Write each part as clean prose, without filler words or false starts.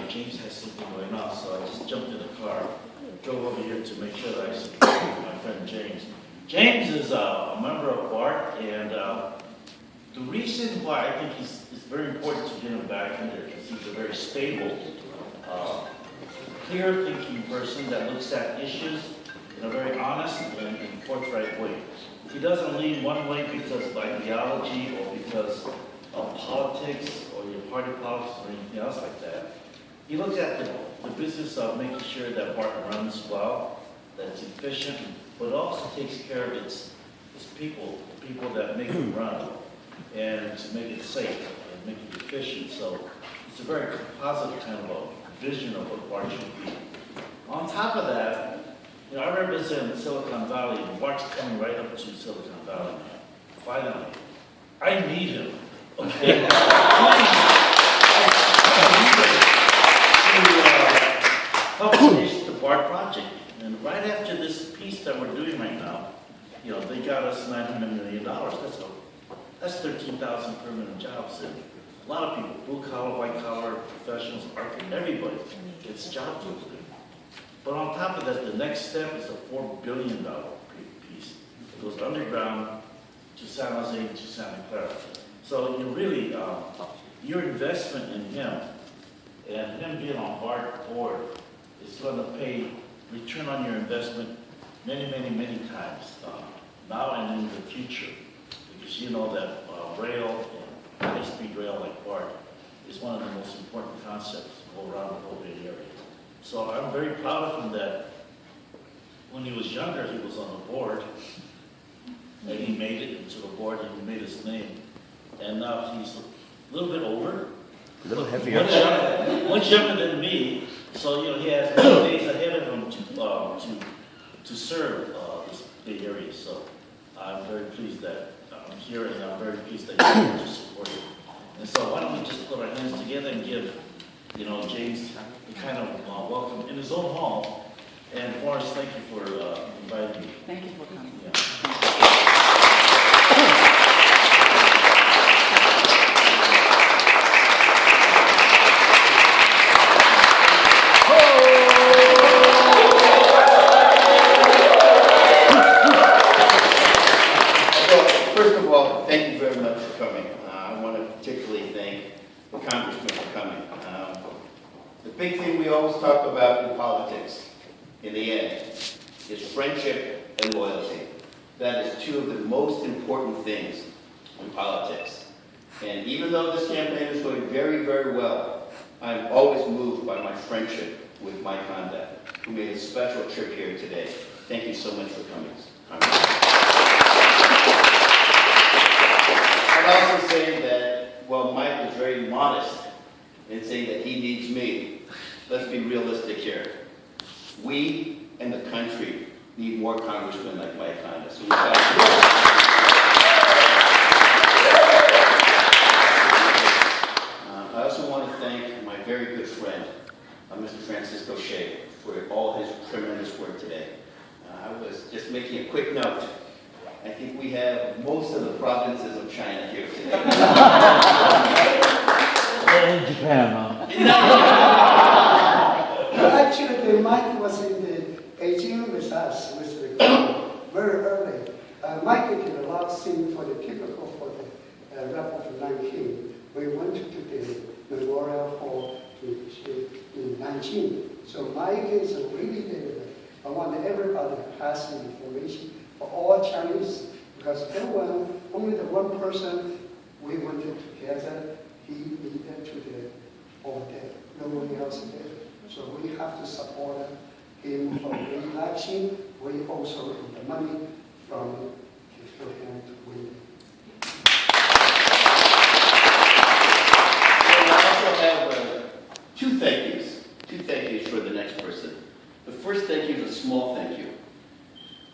James has something going on, so I just jumped in the car, drove over here to make sure that I support my friend James. James is a member of BART, and the reason why I think it's very important to get him back in there is he's a very stable, clear-thinking person that looks at issues in a very honest and forthright way. He doesn't lean one way because of ideology or because of politics or your party politics or anything else like that. He looks at the business of making sure that BART runs well, that it's efficient, but also takes care of its people, the people that make it run, and to make it safe and make it efficient. So it's a very positive kind of a vision of what BART should be. On top of that, you know, I represent Silicon Valley, and BART's coming right up to Silicon Valley now. Finally, I need him. Okay. Help finish the BART project. And right after this piece that we're doing right now, you know, they got us $900 million. That's 13,000 permanent jobs. And a lot of people, blue collar, white collar, professionals, architects, everybody gets jobs over there. But on top of that, the next step is a $4 billion piece. It goes underground to San Jose to Santa Clara. So you really, your investment in him and him being on BART board is going to pay return on your investment many, many, many times now and in the future. Because you know that rail and high-speed rail like BART is one of the most important concepts to go around the whole Bay Area. So I'm very proud of him that when he was younger, he was on the board, and he made it into the board, and he made his name. And now he's a little bit older, a little heavier, much younger than me. So you know he has many days ahead of him to serve this Bay Area. So I'm very pleased that I'm here, and I'm very pleased that you're here to support it. And so why don't we just put our hands together and give, you know, James the kind of welcome in his own home. And Forrest, thank you for inviting me. Thank you for coming. Yeah. First of all, thank you very much for coming. I want to particularly thank the Congressman for coming. The big thing we always talk about in politics, in the end, is friendship and loyalty. That is two of the most important things in politics. And even though this campaign is going very, very well, I'm always moved by my friendship with Mike Honda, who made a special trip here today. Thank you so much for coming. I'd also say that, well, Mike was very modest in saying that he needs me. Let's be realistic here. We and the country need more congressmen like Mike Honda. So I also want to thank my very good friend, Mr. Francisco Shea, for all his tremendous work today. I was just making a quick note. I think we have most of the provinces of China here today. in Japan, huh? Actually, Mike was in the Beijing with us very early. Mike did a lot of things for the people for the Rep of Nanking. We went to the memorial hall in Nanjing. So Mike is really there. I want everybody to pass the information for all Chinese, because only the one person we went together, he needed to the all day. Nobody else did. So we have to support him for re-election. We also need the money from his hand to win. I also have two thank yous for the next person. The first thank you is a small thank you.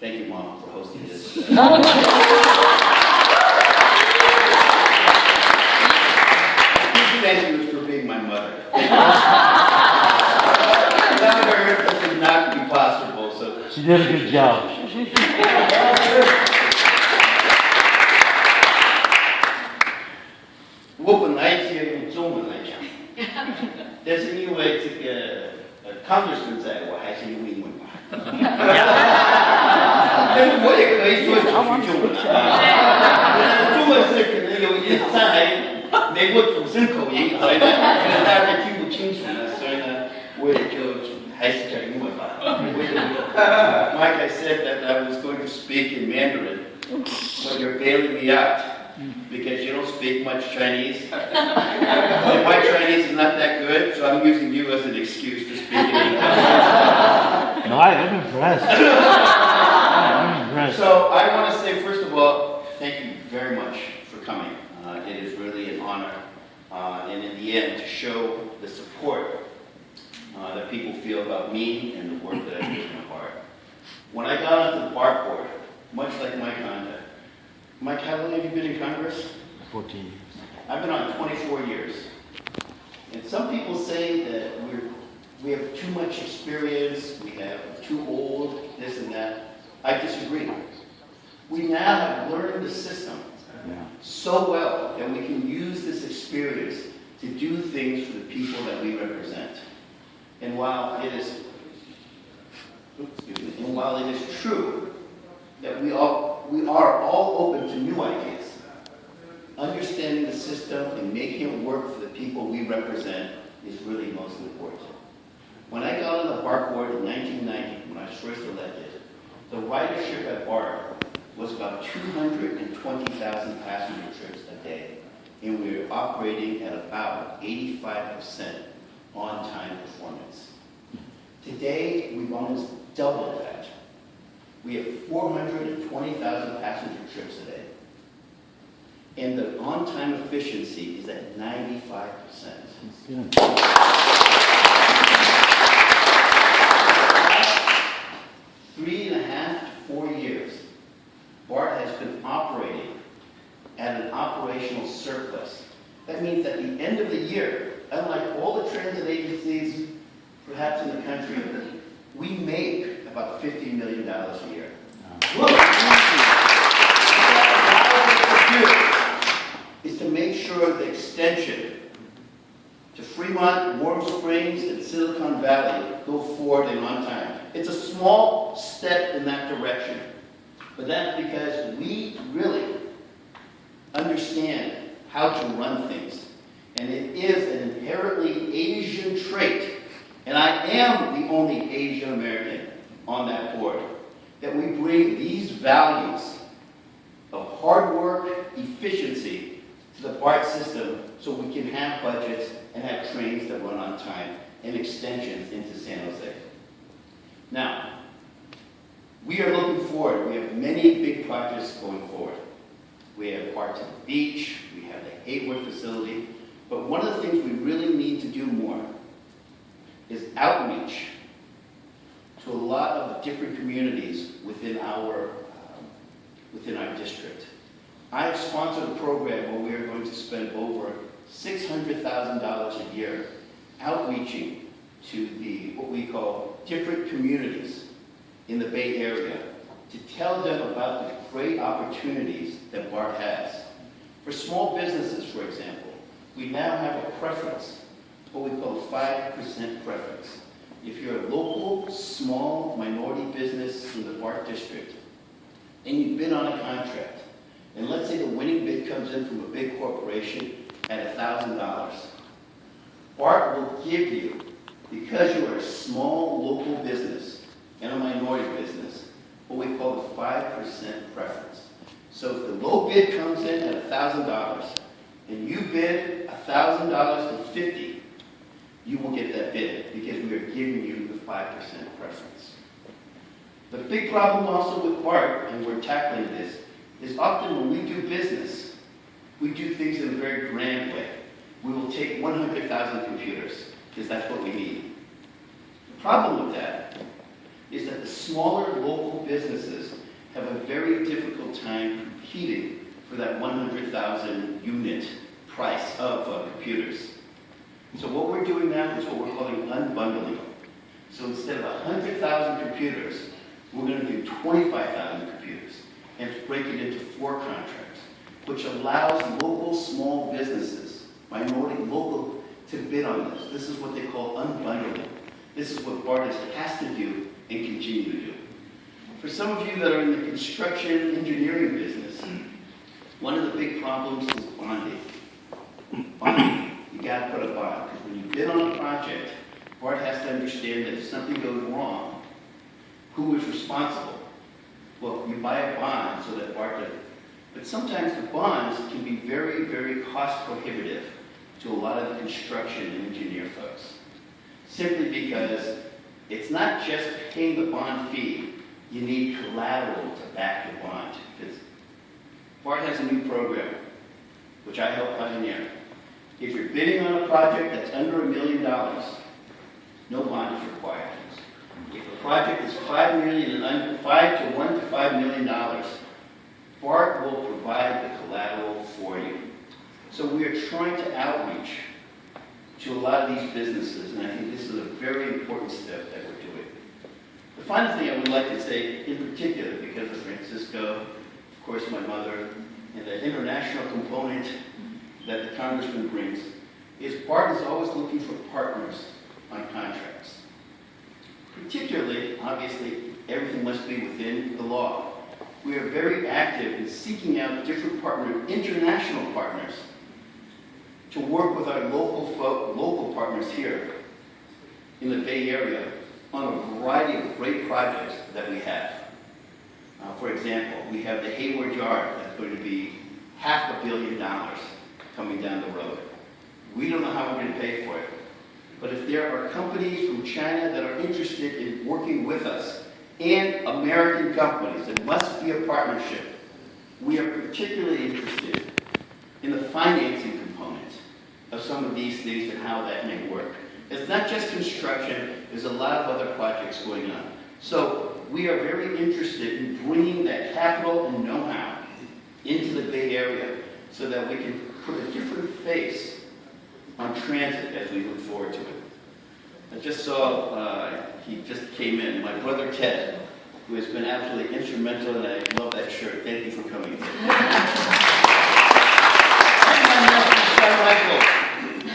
Thank you, Mom, for hosting this. Thank you for being my mother. Without her, this would not be possible. So She did a good job.我本来是用中文来讲。there's a new way to congressman 在我还是用英文吧。但是我也可以说几句中文啊。中文是可能有一上海美国土生口音，所以呢，可能大家听不清楚呢，所以呢，我也就还是讲英文吧。Mike, I said that I was going to speak in Mandarin, but you're bailing me out because you don't speak much Chinese. And my Chinese is not that good, so I'm using you as an excuse to speak in English. No, I'm impressed. I'm impressed. So I want to say, first of all, thank you very much for coming. It is really an honor, and in the end, to show the support that people feel about me and the work that I do in my heart. When I got onto the BART board, much like Mike Honda, Mike, how long have you been in Congress? 14 years. I've been on 24 years. And some people say that we have too much experience, we have too old, this and that. I disagree. We now have learned the system so well that we can use this experience to do things for the people that we represent. And while it is true that we are all open to new ideas, understanding the system and making it work for the people we represent is really most important. When I got on the BART board in 1990, when I was first elected, the ridership at BART was about 220,000 passenger trips a day, and we were operating at about 85% on-time performance. Today, we've almost doubled that. We have 420,000 passenger trips a day. And the on-time efficiency is at 95%. That's good. 3.5 to 4 years, BART has been operating at an operational surplus. That means at the end of the year, unlike all the transit agencies perhaps in the country, we make about $50 million a year. What is to make sure the extension to Fremont, Warm Springs, and Silicon Valley go forward and on time. It's a small step in that direction, but that's because we really understand how to run things. And it is an inherently Asian trait, and I am the only Asian American on that board, that we bring these values of hard work, efficiency to the BART system so we can have budgets and have trains that run on time and extensions into San Jose. Now, we are looking forward. We have many big projects going forward. We have parts of the beach, we have the Hayward facility, but one of the things we really need to do more is outreach to a lot of the different communities within our district. I have sponsored a program where we are going to spend over $600,000 a year outreaching to what we call different communities in the Bay Area to tell them about the great opportunities that BART has. For small businesses, for example, we now have a preference, what we call a 5% preference. If you're a local, small, minority business in the BART district, and you bid on a contract, and let's say the winning bid comes in from a big corporation at $1,000, BART will give you, because you are a small local business and a minority business, what we call the 5% preference. So if the low bid comes in at $1,000 and you bid $1,000.50, you will get that bid because we are giving you the 5% preference. The big problem also with BART, and we're tackling this, is often when we do business, we do things in a very grand way. We will take 100,000 computers because that's what we need. The problem with that is that the smaller local businesses have a very difficult time competing for that 100,000 unit price of computers. So what we're doing now is what we're calling unbundling. So instead of 100,000 computers, we're going to do 25,000 computers and break it into 4 contracts, which allows local small businesses, minority local, to bid on this. This is what they call unbundling. This is what BART has to do and continue to do. For some of you that are in the construction engineering business, one of the big problems is bonding. Bonding. You got to put a bond, because when you bid on a project, BART has to understand that if something goes wrong, who is responsible? Well, you buy a bond so that BART doesn't. But sometimes the bonds can be very, very cost prohibitive to a lot of the construction and engineer folks. Simply because it's not just paying the bond fee, you need collateral to back the bond. Because BART has a new program, which I helped pioneer. If you're bidding on a project that's under $1 million, no bond is required. If a project is $5 million and under, $1 to $5 million, BART will provide the collateral for you. So we are trying to outreach to a lot of these businesses, and I think this is a very important step that we're doing. The final thing I would like to say, in particular, because of Francisco, of course my mother, and the international component that the Congressman brings, is BART is always looking for partners on contracts. Particularly, obviously, everything must be within the law. We are very active in seeking out different international partners, to work with our local partners here in the Bay Area on a variety of great projects that we have. For example, we have the Hayward Yard that's going to be $500 million coming down the road. We don't know how we're going to pay for it. But if there are companies from China that are interested in working with us, and American companies, it must be a partnership. We are particularly interested in the financing component of some of these things and how that may work. It's not just construction, there's a lot of other projects going on. So we are very interested in bringing that capital and know-how into the Bay Area so that we can put a different face on transit as we look forward to it. I just saw, he just came in, my brother Ted, who has been absolutely instrumental, and I love that shirt. Thank you for coming. And Michael,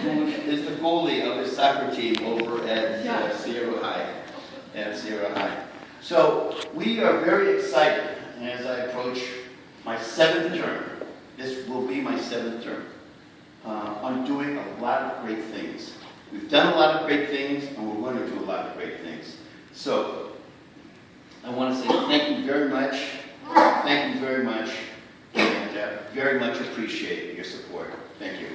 who is the goalie of his soccer team over at Sierra High. So we are very excited as I approach my 7th term. This will be my 7th term. On doing a lot of great things. We've done a lot of great things, and we're going to do a lot of great things. So, I want to say thank you very much. Thank you very much. And very much appreciate your support. Thank you.